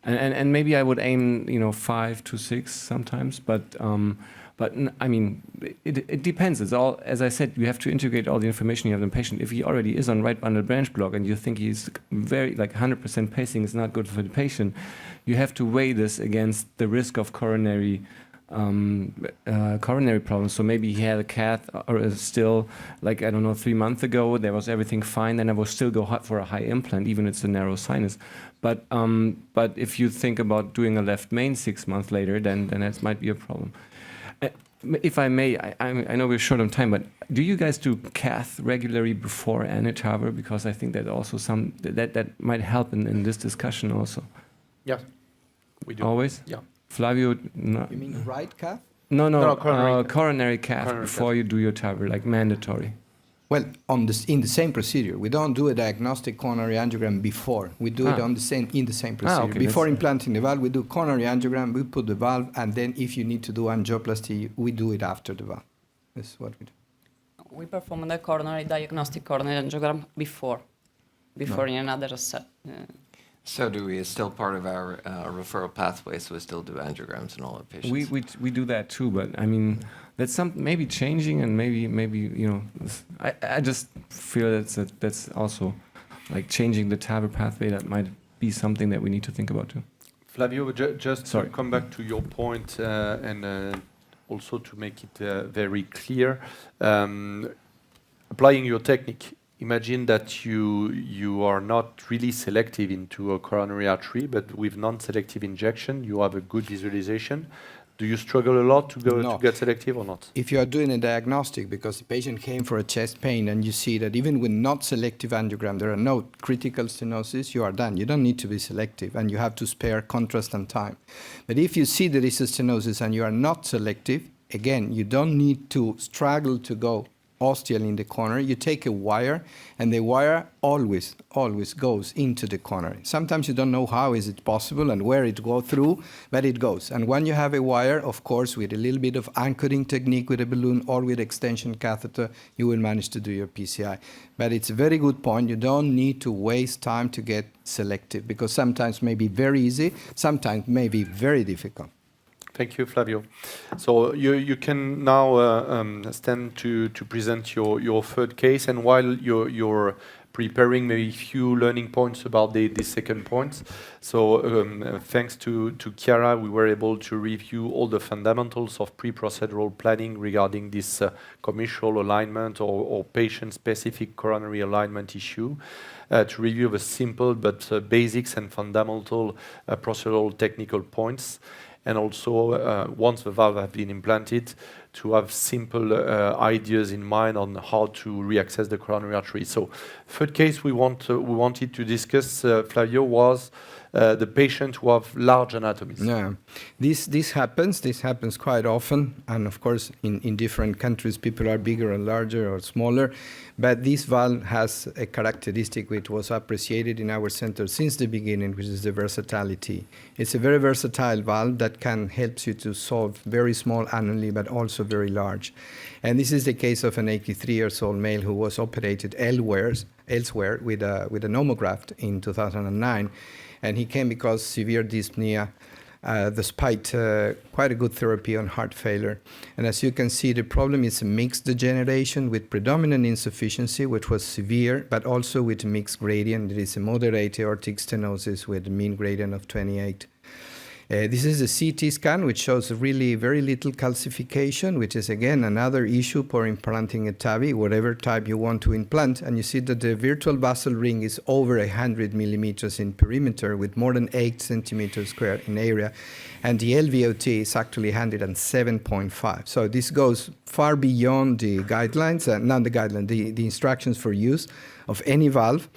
and maybe I would aim, 5 to 6 sometimes, but I mean, it depends. It's all, as I said, you have to integrate all the information you have in the patient. If he already is on right bundle branch block and you think he's very, 100% pacing is not good for the patient, you have to weigh this against the risk of coronary problems. So maybe he had a cath or still, 3 months ago, there was everything fine, then I will still go for a high implant, even it's a narrow sinus. But if you think about doing a left main 6 months later, then that might be a problem. If I may, I know we're short on time, but do you guys do cath regularly before and a TAVR? Because I think that also that might help in this discussion also. Yeah, we do. Always? Yeah. Flavio? No. You mean right calf? No, coronary cath coronary before cath. you do your TAVR, mandatory. Well, in the same procedure, we don't do a diagnostic coronary angiogram before. We do it in the same procedure. Okay, before implanting the valve, we do coronary angiogram. We put the valve, and then if you need to do angioplasty, we do it after the valve. That's what we do. We perform the diagnostic coronary angiogram before in another set. So do we, it's still part of our referral pathway, so we still do angiograms in all our patients? We do that too, but I mean, that's maybe changing, and maybe I just feel that's also like changing the TAVR pathway. That might be something that we need to think about too. Flavio, just to come back to your point and also to make it very clear, applying your technique. Imagine that you are not really selective into a coronary artery, but with non-selective injection, you have a good visualization. Do you struggle a lot to get selective or not? If you are doing a diagnostic because the patient came for a chest pain and you see that even with not selective angiogram, there are no critical stenosis, you are done. You don't need to be selective, and you have to spare contrast and time. But if you see there is a stenosis and you are not selective, again, you don't need to struggle to go ostial in the corner. You take a wire, and the wire always goes into the coronary. Sometimes you don't know how is it possible and where it goes through, but it goes. And when you have a wire, of course, with a little bit of anchoring technique with a balloon or with extension catheter, you will manage to do your PCI. But it's a very good point. You don't need to waste time to get selective, because sometimes may be very easy, sometimes may be very difficult. Thank you, Flavio. So you can now stand to present your third case, and while you're preparing, maybe a few learning points about the second point. So thanks to Chiara, we were able to review all the fundamentals of pre-procedural planning regarding this commissural alignment or patient-specific coronary alignment issue. To review the simple but basics and fundamental procedural technical points. And also, once the valve has been implanted, to have simple ideas in mind on how to reaccess the coronary artery. So, third case we wanted to discuss, Flavio, was the patient who have large anatomies. Yeah, this happens quite often, and of course, in different countries, people are bigger and larger or smaller. But this valve has a characteristic which was appreciated in our center since the beginning, which is the versatility. It's a very versatile valve that can help you to solve very small annuli, but also also very large. And this is the case of an 83-year-old male who was operated elsewhere with a nomograft in 2009. And he came because severe dyspnea, despite quite a good therapy on heart failure. And as you can see, the problem is a mixed degeneration with predominant insufficiency, which was severe, but also with mixed gradient. There is a moderate aortic stenosis with a mean gradient of 28. This is a CT scan, which shows really very little calcification, which is, again, another issue for implanting a TAVI, whatever type you want to implant. And you see that the virtual basal ring is over 100 millimeters in perimeter with more than 8 centimeters square in area. And the LVOT is actually 107.5. So this goes far beyond the guidelines, not the guidelines, the instructions for use of any valve.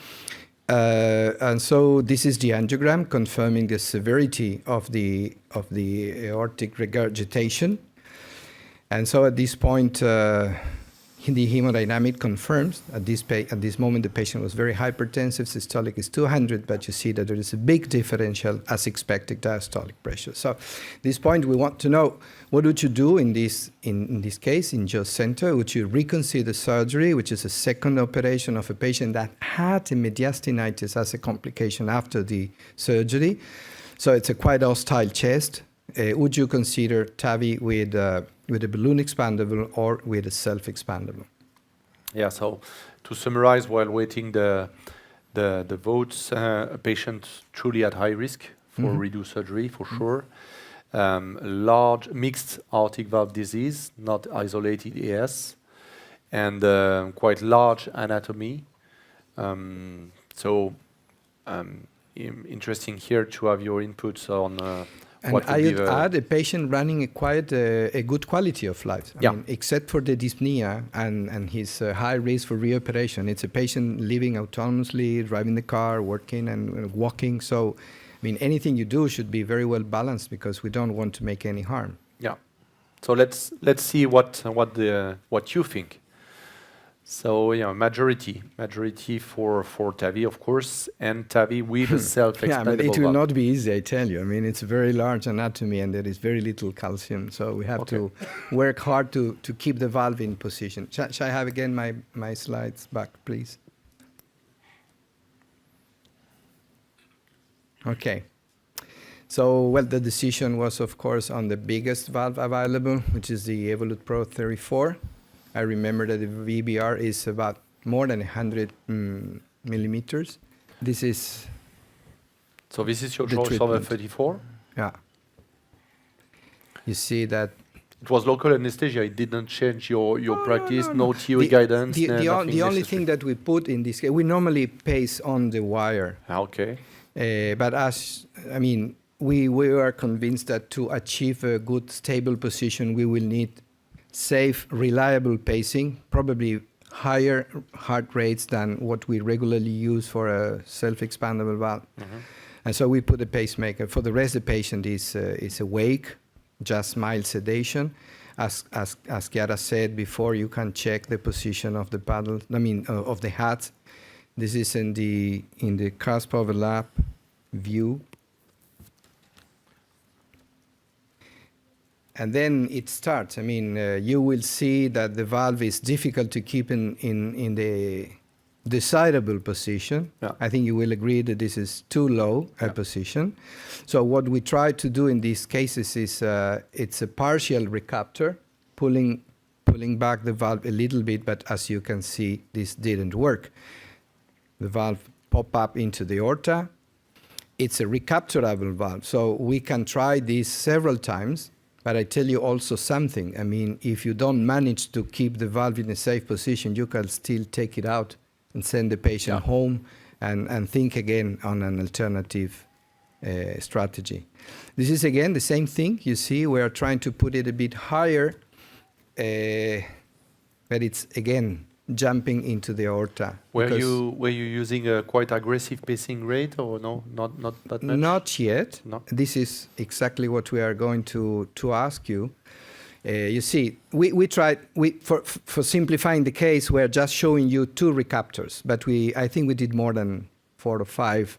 And so this is the angiogram confirming the severity of the aortic regurgitation. And so at this point, the hemodynamic confirms at this moment the patient was very hypertensive. Systolic is 200, but you see that there is a big differential as expected diastolic pressure. So at this point, we want to know what would you do in this case in your center? Would you reconsider surgery, which is a second operation of a patient that had a mediastinitis as a complication after the surgery? So it's a quite hostile chest. Would you consider TAVI with a balloon expandable or with a self-expandable? Yeah, so to summarize, while waiting the votes, a patient truly at high risk for reduced surgery, for sure. Large mixed aortic valve disease, not isolated AS, and quite large anatomy. Interesting here to have your inputs on and what I would add a patient running quite a good quality of life. I mean, except for the dyspnea and his high risk for reoperation. It's a patient living autonomously, driving the car, working and walking. So, I mean, anything you do should be very well balanced because we don't want to make any harm. Yeah. So let's see what you think. So yeah, majority for TAVI, of course, and TAVI with a self-expandable Yeah, but it will valve. not be easy, I tell you. I mean, it's a very large anatomy and there is very little calcium. So we have to work hard to keep the valve in position. Shall I have again my slides back, please? Okay. So, well, the decision was, of course, on the biggest valve available, which is the Evolut Pro 34. I remember that the VBR is about more than 100 millimeters. This is... So this is your the choice of a treatment. 34? Yeah. You see that... It was local anesthesia. It didn't change your practice, no TOE The- guidance, The nothing only necessary. thing that we put in this case, we normally pace on the wire. Okay. But we are convinced that to achieve a good, stable position, we will need safe, reliable pacing, probably higher heart rates than what we regularly use for a self-expandable valve. And so we put a pacemaker. For the rest, the patient is awake, just mild sedation. As Chiara said before, you can check the position of the paddle, of the hat. This is in the cusp overlap view. And then it starts. You will see that the valve is difficult to keep in the desirable position. Yeah. I think you will agree that this is too low a position. So what we try to do in these cases is it's a partial recapture, pulling back the valve a little bit, but as you can see, this didn't work. The valve pop up into the aorta. It's a recapturable valve, so we can try this several times. But I tell you also something. If you don't manage to keep the valve in a safe position, you can still take it out and send the patient home and think again on an alternative strategy. This is again the same thing. You see, we are trying to put it a bit higher, but it's again jumping into the aorta. Were you using a quite aggressive pacing rate or no? Not that much? Not yet. No. This is exactly what we are going to ask you. You see, we tried, for simplifying the case, we're just showing you 2 recaptors, but I think we did more than 4 or 5.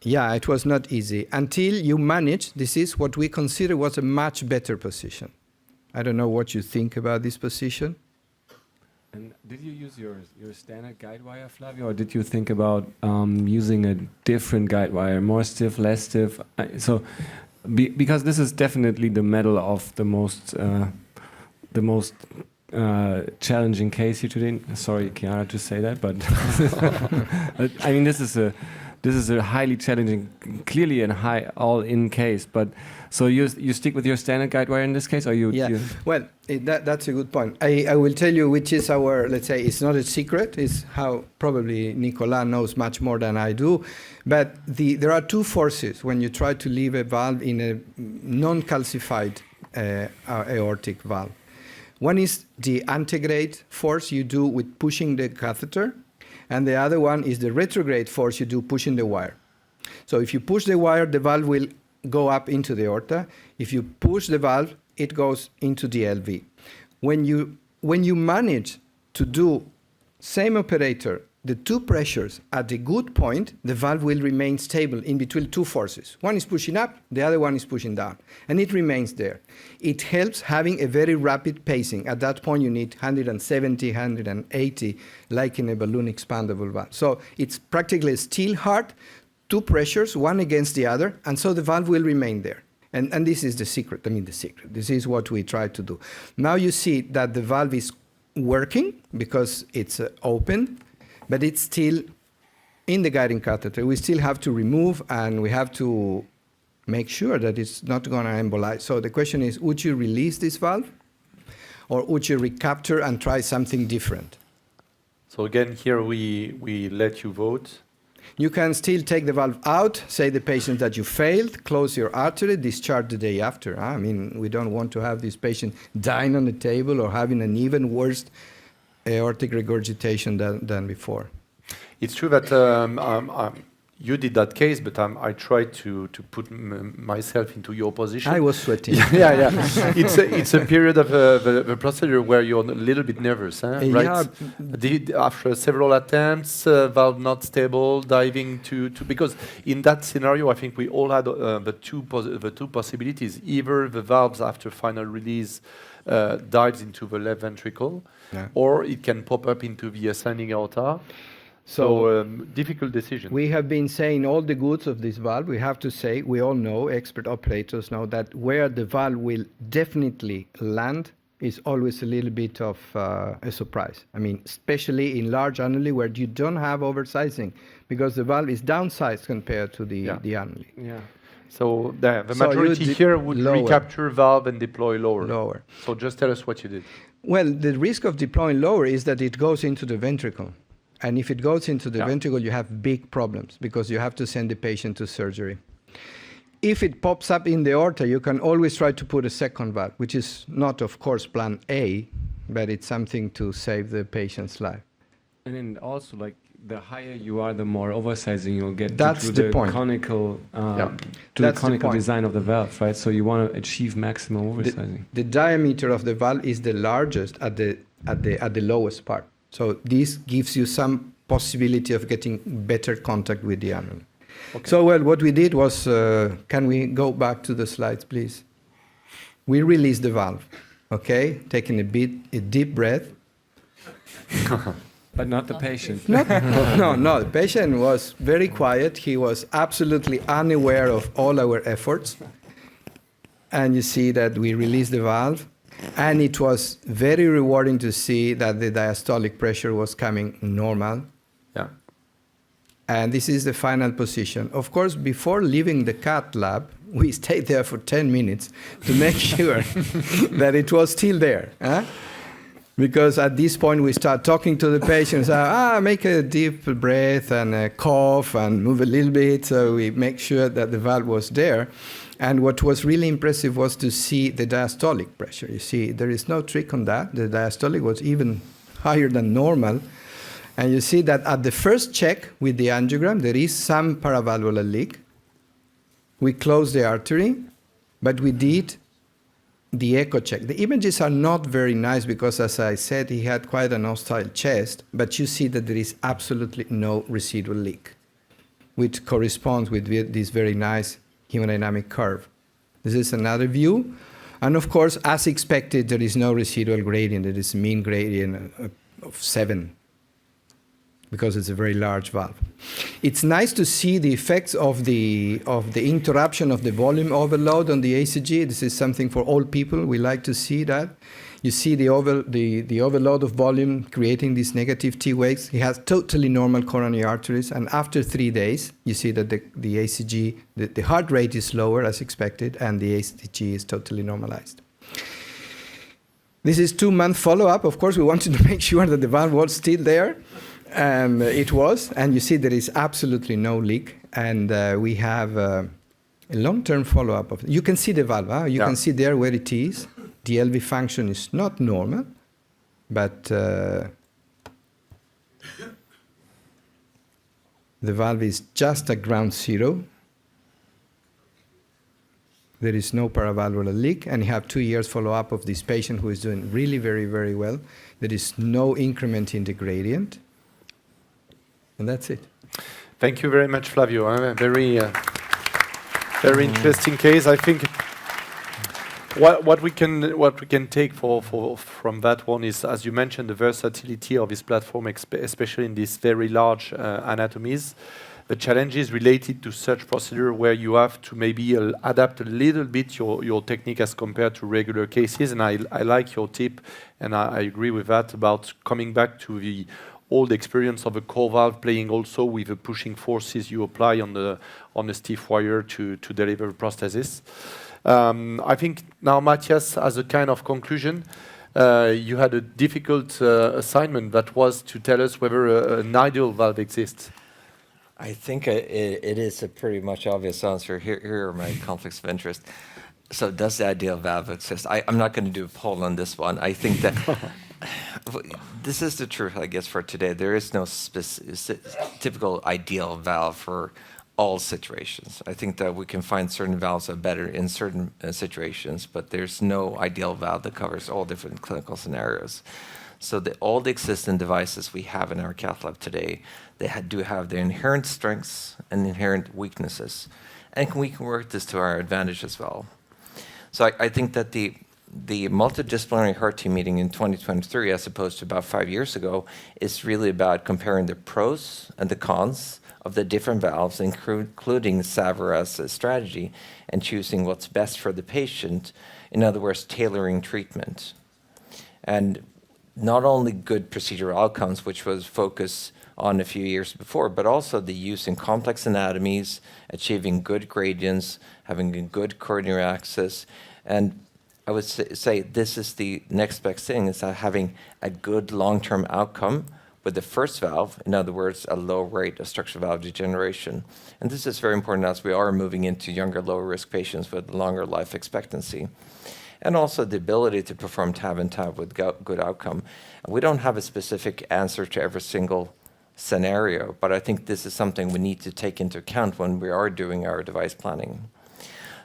Yeah, it was not easy. Until you manage, this is what we consider was a much better position. I don't know what you think about this position. And did you use your standard guide wire, Flavio, or did you think about using a different guide wire, more stiff, less stiff? Because this is definitely the medal of the most challenging case here today. Sorry, Chiara, to say that, but I mean this is a highly challenging, clearly a high all-in case. But so you stick with your standard guide wire in this case, or you? Yeah. Well, that's a good point. I will tell you which is our, let's say, it's not a secret. It's how probably Nicolas knows much more than I do. But there are two forces when you try to leave a valve in a non-calcified aortic valve. One is the antegrade force you do with pushing the catheter, and the other one is the retrograde force you do pushing the wire. So if you push the wire, the valve will go up into the aorta. If you push the valve, it goes into the LV. When you manage to do same operator, the two pressures at a good point, the valve will remain stable in between two forces. One is pushing up, the other one is pushing down, and it remains there. It helps having a very rapid pacing. At that point, you need 170, 180, like in a balloon expandable valve. So it's practically a steel heart, two pressures, one against the other, and so the valve will remain there. And this is the secret. I mean, the secret. This is what we try to do. Now you see that the valve is working because it's open, but it's still in the guiding catheter. We still have to remove, and we have to make sure that it's not going to embolize. So the question is, would you release this valve, or would you recapture and try something different? So again, here we let you vote. You can still take the valve out, say the patient that you failed, close your artery, discharge the day after. I mean, we don't want to have this patient dying on the table or having an even worse aortic regurgitation than before. It's true that you did that case, but I tried to put myself into your position. I was sweating. yeah. It's a period of the procedure where you're a little bit nervous, right? After several attempts, valve not stable, diving to because in that scenario, I think we all had the two possibilities. Either the valves after final release dives into the left ventricle, or it can pop up into the ascending aorta. So difficult decision. We have been saying all the goods of this valve. We have to say, we all know, expert operators know, that where the valve will definitely land is always a little bit of a surprise. I mean, especially in large annuli where you don't have oversizing, because the valve is downsized compared to the annuli. Yeah. So the majority here would recapture valve and deploy lower. Lower. So just tell us what you did. Well, the risk of deploying lower is that it goes into the ventricle. And if it goes into the ventricle, you have big problems because you have to send the patient to surgery. If it pops up in the aorta, you can always try to put a second valve, which is not, of course, plan A, but it's something to save the patient's life. And then also, like, the higher you are, the more oversizing you'll get to the conical, the conical design of the valve, right? So you want to achieve maximum oversizing. The diameter of the valve is the largest at the lowest part. So this gives you some possibility of getting better contact with the annulus. Okay. So what we did was, can we go back to the slides, please? We released the valve, okay? Taking a deep breath. But not the patient. No, the patient was very quiet. He was absolutely unaware of all our efforts. And you see that we released the valve. And it was very rewarding to see that the diastolic pressure was coming normal. Yeah. And this is the final position. Of course, before leaving the cath lab, we stayed there for 10 minutes to make sure that it was still there. Because at this point, we start talking to the patients, make a deep breath and cough and move a little bit. So we make sure that the valve was there. And what was really impressive was to see the diastolic pressure. You see, there is no trick on that. The diastolic was even higher than normal. And you see that at the first check with the angiogram, there is some paravalvular leak. We closed the artery, but we did the echo check. The images are not very nice because, as I said, he had quite an hostile chest, but you see that there is absolutely no residual leak, which corresponds with this very nice hemodynamic curve. This is another view. And of course, as expected, there is no residual gradient. There is mean gradient of 7 because it's a very large valve. It's nice to see the effects of the interruption of the volume overload on the ECG. This is something for all people. We like to see that. You see the overload of volume creating these negative T waves. He has totally normal coronary arteries, and after 3 days, you see that the ECG, the heart rate is lower as expected, and the ECG is totally normalized. This is 2-month follow-up. Of course, we wanted to make sure that the valve was still there. It was, and you see there is absolutely no leak, and we have a long-term follow-up of. You can see the valve. Huh? You can see there where it is. The LV function is not normal, but the valve is just at ground zero. There is no paravalvular leak, and you have 2 years follow-up of this patient who is doing really very, very well. There is no increment in the gradient. And that's it. Thank you very much, Flavio. Very interesting case. I think what we can take from that one is, as you mentioned, the versatility of this platform, especially in these very large anatomies. The challenges related to such procedure where you have to maybe adapt a little bit your technique as compared to regular cases. And I like your tip, and I agree with that about coming back to the old experience of a core valve, playing also with the pushing forces you apply on the stiff wire to deliver prosthesis. I think now, Matthias, as a kind of conclusion, you had a difficult assignment that was to tell us whether an ideal valve exists. I think it is a pretty much obvious answer. Here are my conflicts of interest. So does the ideal valve exist? I'm not going to do a poll on this one. I think that this is the truth, I guess, for today. There is no typical ideal valve for all situations. I think that we can find certain valves are better in certain situations, but there's no ideal valve that covers all different clinical scenarios. So all the existing devices we have in our cath lab today, they do have their inherent strengths and inherent weaknesses. And we can work this to our advantage as well. So I think that the multidisciplinary heart team meeting in 2023, as opposed to about 5 years ago, is really about comparing the pros and the cons of the different valves, including SAVR as a strategy, and choosing what's best for the patient. In other words, tailoring treatment. And not only good procedural outcomes, which was focused on a few years before, but also the use in complex anatomies, achieving good gradients, having a good coronary access. And I would say this is the next best thing, is having a good long-term outcome with the first valve, in other words, a low rate of structural valve degeneration. And this is very important as we are moving into younger, lower-risk patients with longer life expectancy. And also the ability to perform TAV and TAV with good outcome. We don't have a specific answer to every single scenario, but I think this is something we need to take into account when we are doing our device planning.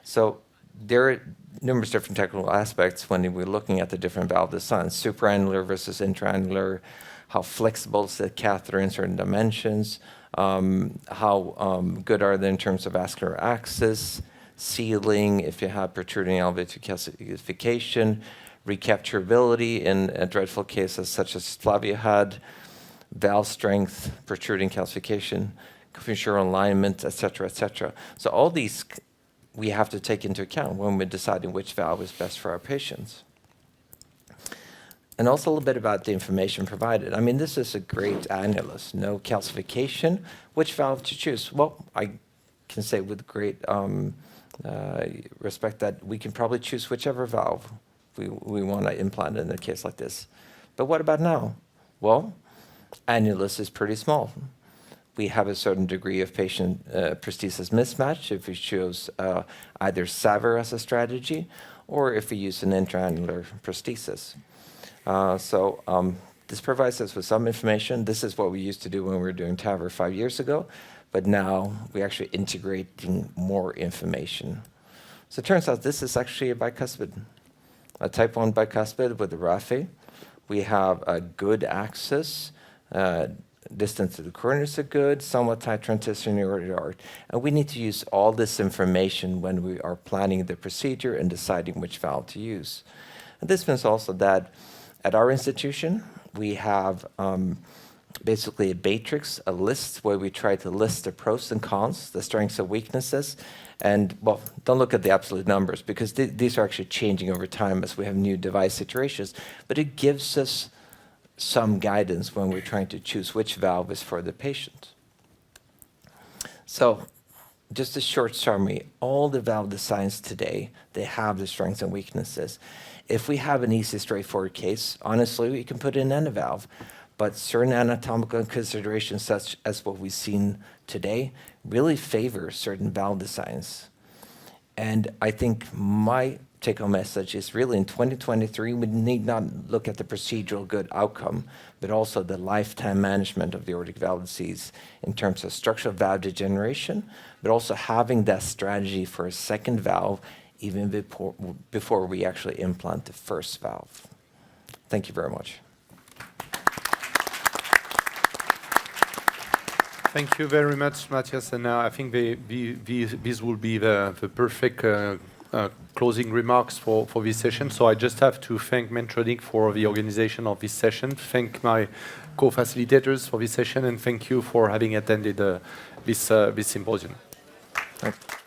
So there are numerous different technical aspects when we're looking at the different valve designs, supraannular versus intraannular, how flexible is the catheter in certain dimensions, how good are they in terms of vascular access, sealing, if you have protruding alveolar calcification, recapturability in dreadful cases such as Flavia had, valve strength, protruding calcification, configural alignment, etc., etc. So all these we have to take into account when we're deciding which valve is best for our patients. And also a little bit about the information provided. I mean, this is a great annulus, no calcification. Which valve to choose? Well, I can say with great respect that we can probably choose whichever valve we want to implant in a case like this. But what about now? Well, annulus is pretty small. We have a certain degree of patient prosthesis mismatch if we choose either SAVR as a strategy or if we use an intraannular prosthesis. This provides us with some information. This is what we used to do when we were doing TAVR 5 years ago, but now we're actually integrating more information. So it turns out this is actually a bicuspid, a type 1 bicuspid with a RAFE. We have a good access, distance to the coronaries are good, somewhat tight transition aortic arc. And we need to use all this information when we are planning the procedure and deciding which valve to use. And this means also that at our institution, we have basically a matrix, a list where we try to list the pros and cons, the strengths and weaknesses. And, well, don't look at the absolute numbers because these are actually changing over time as we have new device iterations. But it gives us some guidance when we're trying to choose which valve is for the patient. So, just a short summary, all the valve designs today, they have the strengths and weaknesses. If we have an easy, straightforward case, honestly, we can put in any valve. But certain anatomical considerations, such as what we've seen today, really favor certain valve designs. And I think my take-home message is really in 2023, we need not look at the procedural good outcome, but also the lifetime management of the aortic valve disease in terms of structural valve degeneration, but also having that strategy for a second valve even before we actually implant the first valve. Thank you very much. Thank you very much, Matthias. And I think this will be the perfect closing remarks for this session. So I just have to thank Medtronic for the organization of this session, thank my co-facilitators for this session, and thank you for having attended this symposium. Thanks.